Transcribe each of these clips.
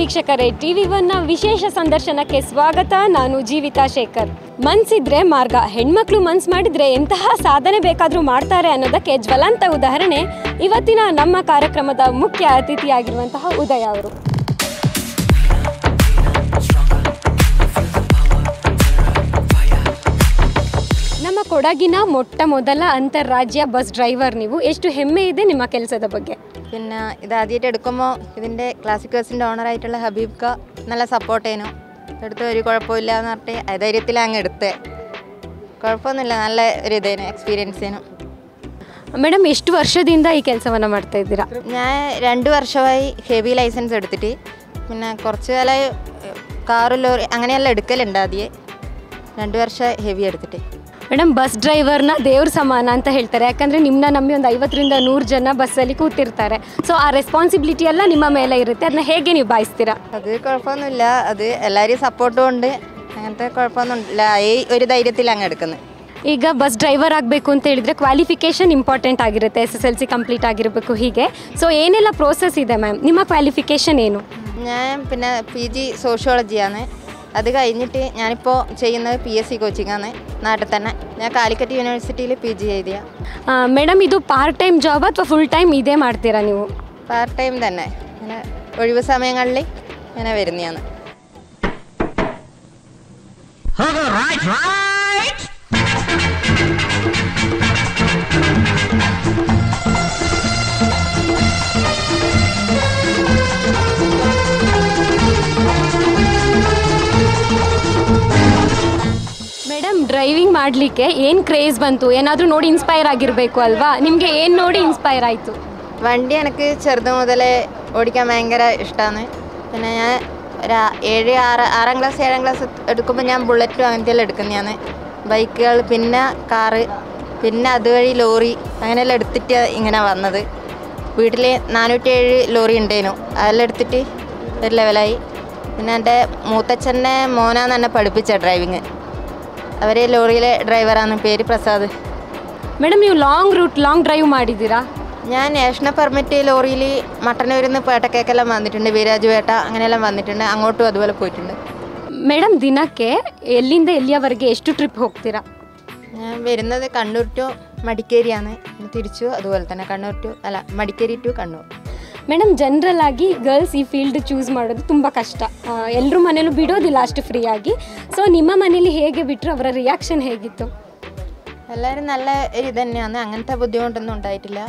ವೀಕ್ಷಕರೇ, TV1ನ ವಿಶೇಷ ಸಂದರ್ಶನಕ್ಕೆ ಸ್ವಾಗತ. ನಾನು ಜೀವಿತಾ ಶೇಖರ್. ಮನ್ಸಿದ್ರೆ ಮಾರ್ಗ. ಹೆಣ್ಮಕ್ಳು ಮನ್ಸು ಮಾಡಿದ್ರೆ ಎಂತಹ ಸಾಧನೆ ಬೇಕಾದರೂ ಮಾಡ್ತಾರೆ ಅನ್ನೋದಕ್ಕೆ ಜ್ವಲಂತ ಉದಾಹರಣೆ ಇವತ್ತಿನ ನಮ್ಮ ಕಾರ್ಯಕ್ರಮದ ಮುಖ್ಯ ಅತಿಥಿಯಾಗಿರುವಂತಹ ಉದಯ ಅವರು. ನಮ್ಮ ಕೊಡಗಿನ ಮೊಟ್ಟ ಮೊದಲ ಅಂತಾರಾಜ್ಯ ಬಸ್ ಡ್ರೈವರ್ ನೀವು. ಎಷ್ಟು ಹೆಮ್ಮೆ ಇದೆ ನಿಮ್ಮ ಕೆಲಸದ ಬಗ್ಗೆ? പിന്നെ ഇത് ആദ്യമായിട്ട് എടുക്കുമ്പോൾ ഇതിൻ്റെ ക്ലാസിക് ബസ്സിൻ്റെ ഓണറായിട്ടുള്ള ഹബീബ്ക്ക നല്ല സപ്പോർട്ട് ചെയ്യുന്നു. എടുത്ത് ഒരു കുഴപ്പമില്ല എന്ന് പറഞ്ഞിട്ട് ധൈര്യത്തിൽ അങ്ങ് എടുത്തേ. കുഴപ്പമൊന്നുമില്ല, നല്ല ഒരു ഇതേനു എക്സ്പീരിയൻസേനു. ಮೇಡಮ್, ಎಷ್ಟು ವರ್ಷದಿಂದ ಈ ಕೆಲಸವನ್ನು ಮಾಡ್ತಾ ಇದ್ದೀರಾ? ഞാൻ 2 വർഷമായി ഹെവി ലൈസൻസ് എടുത്തിട്ട്. പിന്നെ കുറച്ച് കാലമായി കാറ് ലോറി അങ്ങനെയെല്ലാം എടുക്കലുണ്ട്. ആദ്യം 2 വർഷം ഹെവി എടുത്തിട്ട്. ಮೇಡಮ್, ಬಸ್ ಡ್ರೈವರ್ನ ದೇವ್ರ ಸಮಾನ ಅಂತ ಹೇಳ್ತಾರೆ. ಯಾಕಂದರೆ ನಿಮ್ಮನ್ನ ನಂಬಿ ಒಂದು 50ರಿಂದ 100 ಜನ ಬಸ್ಸಲ್ಲಿ ಕೂತಿರ್ತಾರೆ. ಸೊ ಆ ರೆಸ್ಪಾನ್ಸಿಬಿಲಿಟಿ ಎಲ್ಲ ನಿಮ್ಮ ಮೇಲೆ ಇರುತ್ತೆ. ಅದನ್ನ ಹೇಗೆ ನೀವು ಭಾವಿಸ್ತೀರಾ? അത് കുഴപ്പമൊന്നുമില്ല. അത് എല്ലാവരെയും സപ്പോർട്ടും ഉണ്ട്. അങ്ങനത്തെ കുഴപ്പമൊന്നുമില്ല. ഈ ഒരു ധൈര്യത്തിൽ അങ്ങ് എടുക്കുന്നത്. ಈಗ ಬಸ್ ಡ್ರೈವರ್ ಆಗಬೇಕು ಅಂತ ಹೇಳಿದರೆ ಕ್ವಾಲಿಫಿಕೇಷನ್ ಇಂಪಾರ್ಟೆಂಟ್ ಆಗಿರುತ್ತೆ. SSLC ಕಂಪ್ಲೀಟ್ ಆಗಿರಬೇಕು. ಹೀಗೆ ಸೊ ಏನೆಲ್ಲ ಪ್ರೋಸೆಸ್ ಇದೆ ಮ್ಯಾಮ್? ನಿಮ್ಮ ಕ್ವಾಲಿಫಿಕೇಷನ್ ಏನು? ഞാൻ പിന്നെ PG സോഷ്യോളജിയാണ്. അത് കഴിഞ്ഞിട്ട് ഞാനിപ്പോൾ ചെയ്യുന്നത് PSC കോച്ചിങ്ങാണ് നാട്ടിൽ തന്നെ. ഞാൻ കാലിക്കറ്റ് യൂണിവേഴ്സിറ്റിയിൽ PG ചെയ്തിയ. ಮೇಡಮ್, ಇದು ಪಾರ್ಟ್ ಟೈಮ್ ಜಾಬ್ ಅಥವಾ ಫುಲ್ ಟೈಮ್ ಇದೇ ಮಾಡ್ತೀರಾ ನೀವು? പാർട്ട് ടൈം തന്നെ. ഇങ്ങനെ ഒഴിവ് സമയങ്ങളിൽ ഇങ്ങനെ വരുന്നതാണ്. ಮೇಡಮ್, ಡ್ರೈವಿಂಗ್ ಮಾಡಲಿಕ್ಕೆ ಏನು ಕ್ರೇಜ್ ಬಂತು? ಏನಾದರೂ ನೋಡಿ ಇನ್ಸ್ಪೈರ್ ಆಗಿರಬೇಕು ಅಲ್ವಾ? ನಿಮಗೆ ಏನು ನೋಡಿ ಇನ್ಸ್ಪೈರ್ ಆಯಿತು? വണ്ടി എനിക്ക് ചെറുത് മുതലേ ഓടിക്കാൻ ഭയങ്കര ഇഷ്ടമാണ്. പിന്നെ ഞാൻ ഒരു 6ാം ക്ലാസ് 7ാം ക്ലാസ് എടുക്കുമ്പോൾ ഞാൻ ബുള്ളറ്റും അങ്ങനത്തെയെല്ലാം എടുക്കുന്നതാണ്. ബൈക്കുകൾ, പിന്നെ കാറ്, പിന്നെ അതുവഴി ലോറി അങ്ങനെയെല്ലാം എടുത്തിട്ട് ഇങ്ങനെ വന്നത്. വീട്ടിൽ 407 ലോറി ഉണ്ടേനു. അതെല്ലാം എടുത്തിട്ട് ഒരു ലെവലായി. പിന്നെ എൻ്റെ മൂത്തച്ഛൻ്റെ മോനാന്ന് എന്നെ പഠിപ്പിച്ച ഡ്രൈവിങ്. അവർ ലോറിയിലെ ഡ്രൈവറാണ്. പേര് പ്രസാദ്. ಮೇಡಮ್, ನೀವು ಲಾಂಗ್ ಡ್ರೈವ್ ಮಾಡಿದ್ದೀರಾ? ഞാൻ നാഷണൽ പെർമിറ്റ് ലോറിയിൽ മട്ടന്നൂരിൽ നിന്ന് പേട്ടക്കേക്കെല്ലാം വന്നിട്ടുണ്ട്. വീരാജുപേട്ട അങ്ങനെയെല്ലാം വന്നിട്ടുണ്ട്. അങ്ങോട്ടും അതുപോലെ പോയിട്ടുണ്ട്. ಮೇಡಮ್, ದಿನಕ್ಕೆ ಎಲ್ಲಿಂದ ಎಲ್ಲಿಯವರೆಗೆ ಎಷ್ಟು ಟ್ರಿಪ್ ಹೋಗ್ತೀರಾ? ഞാൻ വരുന്നത് കണ്ണൂർ ടു മടിക്കേരിയാണ്. തിരിച്ചു അതുപോലെ തന്നെ Madikeri to Kannur. Madam, general ಆಗಿ ಗರ್ಲ್ಸ್ ಈ ಫೀಲ್ಡ್ ಚೂಸ್ ಮಾಡೋದು ತುಂಬ ಕಷ್ಟ. ಎಲ್ಲರೂ ಮನೇಲೂ ಬಿಡೋದಿಲ್ಲ ಅಷ್ಟು ಫ್ರೀಯಾಗಿ. ಸೊ ನಿಮ್ಮ ಮನೇಲಿ ಹೇಗೆ ಬಿಟ್ಟರು? ಅವರ ರಿಯಾಕ್ಷನ್ ಹೇಗಿತ್ತು? എല്ലാവരും നല്ല ഒരു ഇത് തന്നെയാണ്. അങ്ങനത്തെ ബുദ്ധിമുട്ടൊന്നും ഉണ്ടായിട്ടില്ല.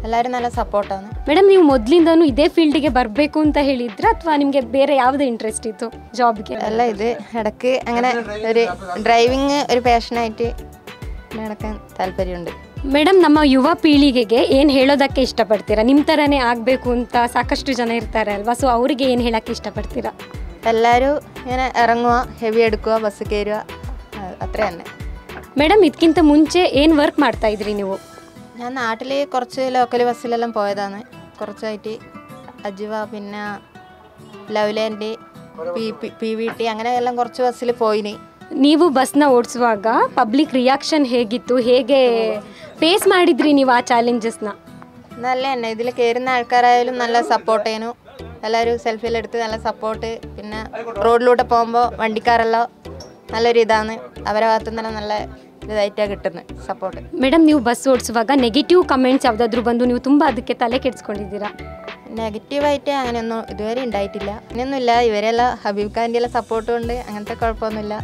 എല്ലാവരും നല്ല സപ്പോർട്ടാണ്. ಮೇಡಮ್, ನೀವು ಮೊದಲಿಂದನೂ ಇದೇ ಫೀಲ್ಡಿಗೆ ಬರಬೇಕು ಅಂತ ಹೇಳಿದ್ರೆ ಅಥವಾ ನಿಮಗೆ ಬೇರೆ ಯಾವುದೇ ಇಂಟ್ರೆಸ್ಟ್ ಇತ್ತು ಜಾಬ್ಗೆ? അല്ല, ഇത് ഇടയ്ക്ക് അങ്ങനെ ഒരു ഡ്രൈവിങ് ഒരു പാഷനായിട്ട് നടക്കാൻ താല്പര്യമുണ്ട്. ಮೇಡಮ್, ನಮ್ಮ ಯುವ ಪೀಳಿಗೆಗೆ ಏನು ಹೇಳೋದಕ್ಕೆ ಇಷ್ಟಪಡ್ತೀರಾ? ನಿಮ್ಮ ಥರನೇ ಆಗಬೇಕು ಅಂತ ಸಾಕಷ್ಟು ಜನ ಇರ್ತಾರೆ ಅಲ್ವಾ? ಸೊ ಅವರಿಗೆ ಏನು ಹೇಳೋಕ್ಕೆ ಇಷ್ಟಪಡ್ತೀರಾ? എല്ലാവരും ഇങ്ങനെ ഇറങ്ങുക, ഹെവി എടുക്കുക, ബസ് കയറുക, അത്ര തന്നെ. ಮೇಡಮ್, ಇದಕ್ಕಿಂತ ಮುಂಚೆ ಏನು ವರ್ಕ್ ಮಾಡ್ತಾ ಇದ್ರಿ ನೀವು? ഞാൻ നാട്ടിൽ കുറച്ച് ലോക്കൽ ബസ്സിലെല്ലാം പോയതാണ്. കുറച്ചായിട്ട് അജുവ, പിന്നെ ലവ്ലാൻഡ്, PVT അങ്ങനെയെല്ലാം കുറച്ച് ബസ്സിൽ പോയിന്. ನೀವು ಬಸ್ನ ಓಡಿಸುವಾಗ ಪಬ್ಲಿಕ್ ರಿಯಾಕ್ಷನ್ ಹೇಗಿತ್ತು? ಹೇಗೆ ಫೇಸ್ ಮಾಡಿದ್ರಿ ನೀವು ಆ ಚಾಲೆಂಜಸ್ನ? നല്ല തന്നെ. ഇതിൽ കയറുന്ന ആൾക്കാരായാലും നല്ല സപ്പോർട്ട് ചെയ്യുന്നു. എല്ലാവരും സെൽഫിയെല്ലാം എടുത്ത് നല്ല സപ്പോർട്ട്. പിന്നെ റോഡിലൂടെ പോകുമ്പോൾ വണ്ടിക്കാരെല്ലാം നല്ലൊരു ഇതാണ്. അവരെ ഭാഗത്തുനിന്ന് നല്ല ഇതായിട്ടാണ് കിട്ടുന്നത് സപ്പോർട്ട്. ಮೇಡಮ್, ನೀವು ಬಸ್ ಓಡಿಸುವಾಗ ನೆಗೆಟಿವ್ ಕಮೆಂಟ್ಸ್ ಯಾವುದಾದ್ರೂ ಬಂದು ನೀವು ತುಂಬ ಅದಕ್ಕೆ ತಲೆ ಕೆಡಿಸ್ಕೊಂಡಿದ್ದೀರಾ? നെഗറ്റീവായിട്ട് അങ്ങനെയൊന്നും ഇതുവരെ ഉണ്ടായിട്ടില്ല. അങ്ങനെയൊന്നുമില്ല. ഇവരെല്ലാം ഹബീബ് ഖാൻ്റെ എല്ലാം സപ്പോർട്ടും ഉണ്ട്. അങ്ങനത്തെ കുഴപ്പമൊന്നുമില്ല.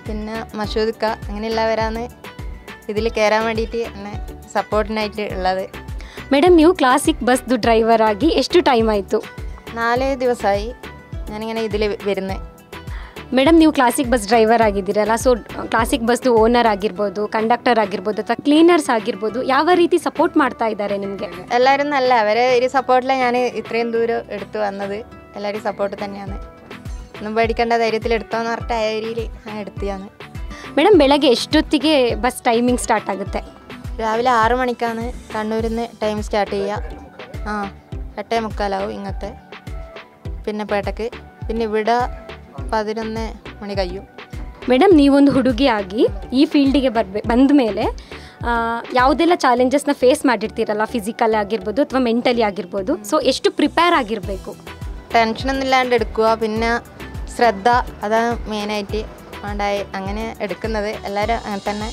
പിന്നെ മഷൂദ്ക്ക അങ്ങനെയുള്ളവരാണ് ഇതിൽ കയറാൻ വേണ്ടിയിട്ട് എന്നെ സപ്പോർട്ടിനായിട്ട് ഉള്ളത്. ಮೇಡಮ್, ನೀವು ಕ್ಲಾಸಿಕ್ ಬಸ್ದು ಡ್ರೈವರ್ ಆಗಿ ಎಷ್ಟು ಟೈಮ್ ಆಯಿತು? 4 ദിവസമായി ഞാനിങ്ങനെ ഇതിൽ വരുന്നത്. ಮೇಡಮ್, ನೀವು ಕ್ಲಾಸಿಕ್ ಬಸ್ ಡ್ರೈವರ್ ಆಗಿದ್ದೀರಲ್ಲ, ಸೊ ಕ್ಲಾಸಿಕ್ ಬಸ್ದು ಓನರ್ ಆಗಿರ್ಬೋದು, ಕಂಡಕ್ಟರ್ ಆಗಿರ್ಬೋದು ಅಥವಾ ಕ್ಲೀನರ್ಸ್ ಆಗಿರ್ಬೋದು, ಯಾವ ರೀತಿ ಸಪೋರ್ಟ್ ಮಾಡ್ತಾ ಇದ್ದಾರೆ ನಿಮಗೆ? എല്ലാവരും നല്ല അവരെ ഒരു സപ്പോർട്ടിലാണ് ഞാൻ ഇത്രയും ദൂരം എടുത്തു വന്നത്. എല്ലാവരും സപ്പോർട്ട് തന്നെയാണ്. ഒന്നും പേടിക്കേണ്ട, ധൈര്യത്തിൽ എടുത്തോന്ന് പറഞ്ഞിട്ട് ആ ഏരിയയിൽ അങ്ങനെ എടുത്തിയാണ്. ಮೇಡಮ್, ಬೆಳಗ್ಗೆ ಎಷ್ಟೊತ್ತಿಗೆ ಬಸ್ ಟೈಮಿಂಗ್ ಸ್ಟಾರ್ಟ್ ಆಗುತ್ತೆ? രാവിലെ 6 മണിക്കാണ് കണ്ണൂരിൽ നിന്ന് ടൈം സ്റ്റാർട്ട് ചെയ്യുക. 8:45 ഇങ്ങനത്തെ. പിന്നെ പേട്ടക്ക്. പിന്നെ ഇവിടെ 11 മണി കഴിയും. ಮೇಡಮ್, ನೀವೊಂದು ಹುಡುಗಿಯಾಗಿ ಈ ಫೀಲ್ಡಿಗೆ ಬಂದ ಮೇಲೆ ಯಾವುದೆಲ್ಲ ಚಾಲೆಂಜಸ್ನ ಫೇಸ್ ಮಾಡಿರ್ತೀರಲ್ಲ, ಫಿಸಿಕಲ್ ಆಗಿರ್ಬೋದು ಅಥವಾ ಮೆಂಟಲಿ ಆಗಿರ್ಬೋದು, ಸೊ ಎಷ್ಟು ಪ್ರಿಪೇರ್ ಆಗಿರಬೇಕು? ടെൻഷനൊന്നും ഇല്ലാണ്ട് എടുക്കുക. പിന്നെ ശ്രദ്ധ, അതാണ് മെയിനായിട്ട് ഉണ്ടായി അങ്ങനെ എടുക്കുന്നത്. എല്ലാവരും അങ്ങനെ തന്നെ.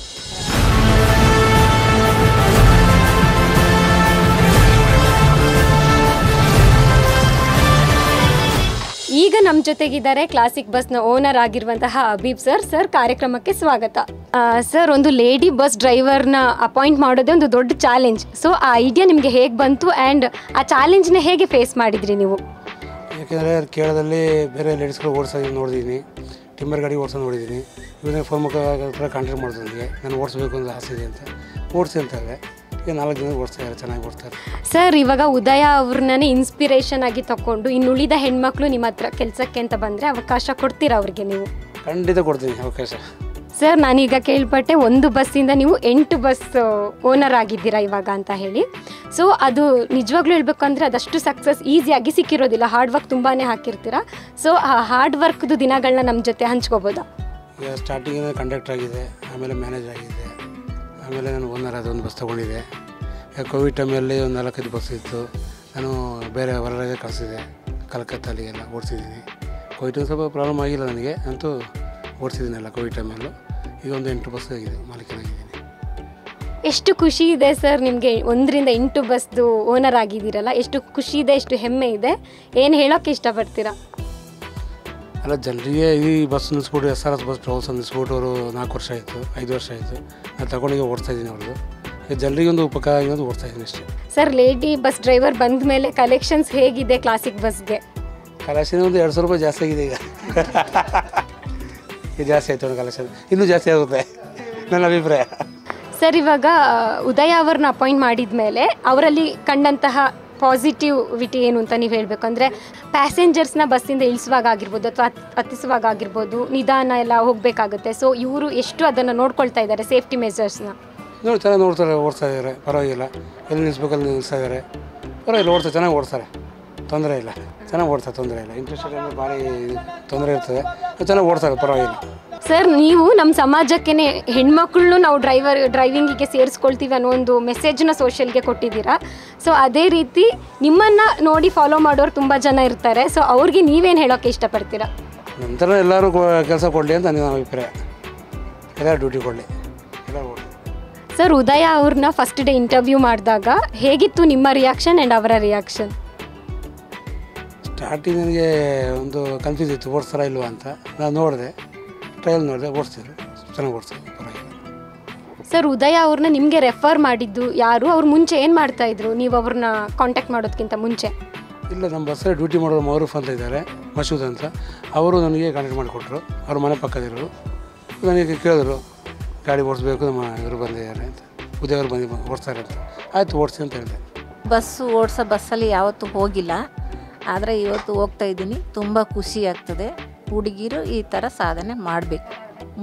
ಈಗ ನಮ್ಮ ಜೊತೆಗಿದ್ದಾರೆ ಕ್ಲಾಸಿಕ್ ಬಸ್ನ ಓನರ್ ಆಗಿರುವಂತಹ ಅಬೀಬ್ ಸರ್ ಕಾರ್ಯಕ್ರಮಕ್ಕೆ ಸ್ವಾಗತ. ಸರ್, ಒಂದು ಲೇಡಿ ಬಸ್ ಡ್ರೈವರ್ನ ಅಪಾಯಿಂಟ್ ಮಾಡೋದೇ ಒಂದು ದೊಡ್ಡ ಚಾಲೆಂಜ್. ಸೊ ಆ ಐಡಿಯಾ ನಿಮಗೆ ಹೇಗೆ ಬಂತು ಆ್ಯಂಡ್ ಆ ಚಾಲೆಂಜ್ನ ಹೇಗೆ ಫೇಸ್ ಮಾಡಿದ್ರಿ ನೀವು? ಯಾಕೆಂದರೆ ಕೇರಳದಲ್ಲಿ ಬೇರೆ ಲೇಡೀಸ್ಗಳು ಓಡಿಸೋದು ನೋಡಿದ್ದೀನಿ, ಟಿಂಬರ್ ಗಾಡಿ ಓಡಿಸೋದು ನೋಡಿದ್ದೀನಿ. ಇವನೇ ಫೋನ್ ಮುಖಾಂತರ ಕಾಂಟ್ಯಾಕ್ಟ್ ಮಾಡಿದ್ರು ನನಗೆ, ನಾನು ಓಡಿಸ್ಬೇಕು ಅಂತ ಆಸೆ ಇದೆ ಅಂತ. ಓಡಿಸಿ ಅಂತಾರೆ. ಈಗ 4 ಜನ ಓಡಿಸ್ತಾರೆ, ಚೆನ್ನಾಗಿ ಓಡಿಸ್ತಾರೆ. ಸರ್, ಇವಾಗ ಉದಯ ಅವ್ರನ್ನೇ ಇನ್ಸ್ಪಿರೇಷನ್ ಆಗಿ ತಗೊಂಡು ಇನ್ನುಳಿದ ಹೆಣ್ಮಕ್ಳು ನಿಮ್ಮ ಹತ್ರ ಕೆಲಸಕ್ಕೆ ಅಂತ ಬಂದರೆ ಅವಕಾಶ ಕೊಡ್ತೀರಾ ಅವ್ರಿಗೆ ನೀವು? ಖಂಡಿತ ಕೊಡ್ತೀನಿ ಅವಕಾಶ. ಸರ್, ನಾನೀಗ ಕೇಳ್ಪಟ್ಟೆ ಒಂದು ಬಸ್ಸಿಂದ ನೀವು 8 ಬಸ್ ಓನರ್ ಆಗಿದ್ದೀರಾ ಇವಾಗ ಅಂತ ಹೇಳಿ. ಸೊ ಅದು ನಿಜವಾಗ್ಲೂ ಹೇಳ್ಬೇಕಂದ್ರೆ ಅದಷ್ಟು ಸಕ್ಸಸ್ ಈಸಿಯಾಗಿ ಸಿಕ್ಕಿರೋದಿಲ್ಲ, ಹಾರ್ಡ್ ವರ್ಕ್ ತುಂಬಾ ಹಾಕಿರ್ತೀರಾ. ಸೊ ಆ ಹಾರ್ಡ್ ವರ್ಕ್ದು ದಿನಗಳನ್ನ ನಮ್ಮ ಜೊತೆ ಹಂಚ್ಕೋಬೋದಾ? ಈಗ ಸ್ಟಾರ್ಟಿಂಗಿಂದ ಕಂಡಕ್ಟರ್ ಆಗಿದೆ, ಆಮೇಲೆ ಮ್ಯಾನೇಜರ್ ಆಗಿದೆ, ಆಮೇಲೆ ನಾನು ಓನರ್ ಅದೊಂದು ಬಸ್ ತೊಗೊಂಡಿದ್ದೆ. ಕೋವಿಡ್ ಟೈಮಲ್ಲಿ ಒಂದು 4-5 ಬಸ್ ಇತ್ತು. ನಾನು ಬೇರೆ ಹೊರಗೆ ಕಳಿಸಿದೆ, ಕಲ್ಕತ್ತಲ್ಲಿ ಎಲ್ಲ ಓಡಿಸಿದ್ದೀನಿ. ಕೋವಿಡ್ ಸ್ವಲ್ಪ ಪ್ರಾಬ್ಲಮ್ ಆಗಿಲ್ಲ ನನಗೆ, ಅಂತೂ ಓಡಿಸಿದ್ದೀನಲ್ಲ ಕೋವಿಡ್ ಟೈಮಲ್ಲೂ. ಈಗ ಒಂದು 8 ಬಸ್ ಆಗಿದೆ, ಮಾಲೀಕನಾಗಿದ್ದೀನಿ. ಎಷ್ಟು ಖುಷಿ ಇದೆ ಸರ್ ನಿಮಗೆ 1ರಿಂದ 8 ಬಸ್ದು ಓನರ್ ಆಗಿದ್ದೀರಲ್ಲ, ಎಷ್ಟು ಖುಷಿ ಇದೆ, ಎಷ್ಟು ಹೆಮ್ಮೆ ಇದೆ, ಏನು ಹೇಳೋಕ್ಕೆ ಇಷ್ಟಪಡ್ತೀರಾ? ಅಲ್ಲ, ಜನರಿಗೆ ಈ ಬಸ್ ನಿಲ್ಲಿಸ್ಬಿಟ್ಟು SRS ಬಸ್ ಟ್ರಾವೆಲ್ಸ್ ನಿಲ್ಲಿಸ್ಬಿಟ್ಟು ಅವರು 4 ವರ್ಷ ಆಯಿತು, 5 ವರ್ಷ ಆಯಿತು. ನಾನು ತಗೊಂಡಿಗೆ ಓಡಿಸ್ತಾಯಿದ್ದೀನಿ ಅವ್ರದ್ದು. ಈಗ ಜನರಿಗೆ ಒಂದು ಉಪಕಾರ ಆಗಿರೋದು ಓಡಿಸ್ತಾಯಿದ್ದೀನಿ ಅಷ್ಟೇ. ಸರ್, ಲೇಡಿ ಬಸ್ ಡ್ರೈವರ್ ಬಂದ ಮೇಲೆ ಕಲೆಕ್ಷನ್ಸ್ ಹೇಗಿದೆ ಕ್ಲಾಸಿಕ್ ಬಸ್ಗೆ? ಕಲೆಕ್ಷನ್ ಒಂದು 200 ರೂಪಾಯಿ ಜಾಸ್ತಿ ಆಗಿದೆ ಈಗ. ಈಗ ಜಾಸ್ತಿ ಆಯಿತು ಕಲೆಕ್ಷನ್, ಇನ್ನೂ ಜಾಸ್ತಿ ಆಗುತ್ತೆ ನನ್ನ ಅಭಿಪ್ರಾಯ. ಸರ್, ಇವಾಗ ಉದಯ ಅವ್ರನ್ನ ಅಪಾಯಿಂಟ್ ಮಾಡಿದ ಮೇಲೆ ಅವರಲ್ಲಿ ಕಂಡಂತಹ ಪಾಸಿಟಿವಿಟಿ ಏನು ಅಂತ ನೀವು ಹೇಳಬೇಕು ಅಂದರೆ, ಪ್ಯಾಸೆಂಜರ್ಸ್ನ ಬಸ್ಸಿಂದ ಇಳಿಸುವಾಗ ಆಗಿರ್ಬೋದು ಅಥವಾ ಹತ್ತಿಸುವಾಗ ಆಗಿರ್ಬೋದು, ನಿಧಾನ ಎಲ್ಲ ಹೋಗಬೇಕಾಗುತ್ತೆ. ಸೊ ಇವರು ಎಷ್ಟು ಅದನ್ನು ನೋಡ್ಕೊಳ್ತಾ ಇದ್ದಾರೆ, ಸೇಫ್ಟಿ ಮೆಜರ್ಸ್ನ ಚೆನ್ನಾಗಿ ನೋಡ್ತಾರೆ, ಓಡಿಸ್ತಾ ಇದ್ದಾರೆ, ಪರವಾಗಿಲ್ಲ. ಎಲ್ಲಿ ನಿಲ್ಲಿಸ್ಬೇಕಲ್ಲಿ ನಿಲ್ಲಿಸ್ತಾ ಇದ್ದಾರೆ, ಪರವಾಗಿಲ್ಲ, ಓಡಿಸ್ತಾರೆ, ಚೆನ್ನಾಗಿ ಓಡಿಸ್ತಾರೆ, ತೊಂದರೆ ಇಲ್ಲ, ಚೆನ್ನಾಗಿ ಓಡಿಸ್ತಾರೆ, ತೊಂದರೆ ಇಲ್ಲ. ಇಂಟ್ರೆಸ್ಟ್ ಅಂದರೆ ಭಾರಿ ತೊಂದರೆ ಇರ್ತದೆ, ಚೆನ್ನಾಗಿ ಓಡಿಸ್ತಾರೆ, ಪರವಾಗಿಲ್ಲ. ಸರ್, ನೀವು ನಮ್ಮ ಸಮಾಜಕ್ಕೆ ಹೆಣ್ಮಕ್ಳನ್ನೂ ನಾವು ಡ್ರೈವಿಂಗಿಗೆ ಸೇರಿಸ್ಕೊಳ್ತೀವಿ ಅನ್ನೋ ಒಂದು ಮೆಸೇಜ್ನ ಸೋಷಿಯಲ್ಗೆ ಕೊಟ್ಟಿದ್ದೀರಾ. ಸೊ ಅದೇ ರೀತಿ ನಿಮ್ಮನ್ನು ನೋಡಿ ಫಾಲೋ ಮಾಡೋರು ತುಂಬ ಜನ ಇರ್ತಾರೆ. ಸೊ ಅವ್ರಿಗೆ ನೀವೇನು ಹೇಳೋಕ್ಕೆ ಇಷ್ಟಪಡ್ತೀರಾ? ನಂತರ ಎಲ್ಲರೂ ಕೆಲಸ ಕೊಡಲಿ ಅಂತ ನನ್ನ ಅಭಿಪ್ರಾಯ. ಎಲ್ಲರೂ ಡ್ಯೂಟಿ ಕೊಡಲಿ, ಎಲ್ಲರೂ ಓಡಲಿ. ಸರ್, ಉದಯ ಅವ್ರನ್ನ ಫಸ್ಟ್ ಡೇ ಇಂಟರ್ವ್ಯೂ ಮಾಡಿದಾಗ ಹೇಗಿತ್ತು ನಿಮ್ಮ ರಿಯಾಕ್ಷನ್ ಆ್ಯಂಡ್ ಅವರ ರಿಯಾಕ್ಷನ್? ಸ್ಟಾರ್ಟಿಂಗ್ ನನಗೆ ಒಂದು ಕನ್ಫ್ಯೂಸ್ ಇತ್ತು, ಓಡಿಸ್ತಾರ ಇಲ್ವಾ ಅಂತ. ನಾನು ನೋಡಿದೆ, ಟ್ರಯಲ್ ನೋಡಿದೆ, ಓಡಿಸ್ತಿದ್ರು, ಚೆನ್ನಾಗಿ ಓಡಿಸ್ತಿದ್ರು, ಪರವಾಗಿಲ್ಲ. ಸರ್, ಉದಯ ಅವ್ರನ್ನ ನಿಮಗೆ ರೆಫರ್ ಮಾಡಿದ್ದು ಯಾರು? ಅವ್ರು ಮುಂಚೆ ಏನು ಮಾಡ್ತಾಯಿದ್ರು ನೀವು ಅವ್ರನ್ನ ಕಾಂಟ್ಯಾಕ್ಟ್ ಮಾಡೋದಕ್ಕಿಂತ ಮುಂಚೆ? ಇಲ್ಲ, ನಮ್ಮ ಬಸ್ಸಲ್ಲಿ ಡ್ಯೂಟಿ ಮಾಡೋರು ಮೌರೂಫ್ ಅಂತ ಇದ್ದಾರೆ, ಮಸೂದ್ ಅಂತ. ಅವರು ನನಗೆ ಕಾಂಟ್ಯಾಕ್ಟ್ ಮಾಡಿಕೊಟ್ರು. ಅವ್ರ ಮನೆ ಪಕ್ಕದಿರೋರು. ನನಗೆ ಕೇಳಿದ್ರು, ಗಾಡಿ ಓಡಿಸ್ಬೇಕು, ನಮ್ಮ ಇವರು ಬಂದಿದ್ದಾರೆ ಅಂತ, ಉದಯವರು ಓಡಿಸ್ತಾರೆ ಅಂತ. ಆಯಿತು, ಓಡಿಸಿ ಅಂತ ಹೇಳಿದೆ. ಬಸ್ಸು ಓಡಿಸೋ ಬಸ್ಸಲ್ಲಿ ಯಾವತ್ತೂ ಹೋಗಿಲ್ಲ, ಆದರೆ ಇವತ್ತು ಹೋಗ್ತಾ ಇದ್ದೀನಿ. ತುಂಬ ಖುಷಿ ಆಗ್ತದೆ. ಹುಡುಗಿರು ಈ ಥರ ಸಾಧನೆ ಮಾಡಬೇಕು,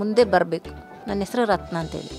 ಮುಂದೆ ಬರಬೇಕು. ನನ್ನ ಹೆಸರು ರತ್ನ ಅಂತೇಳಿ.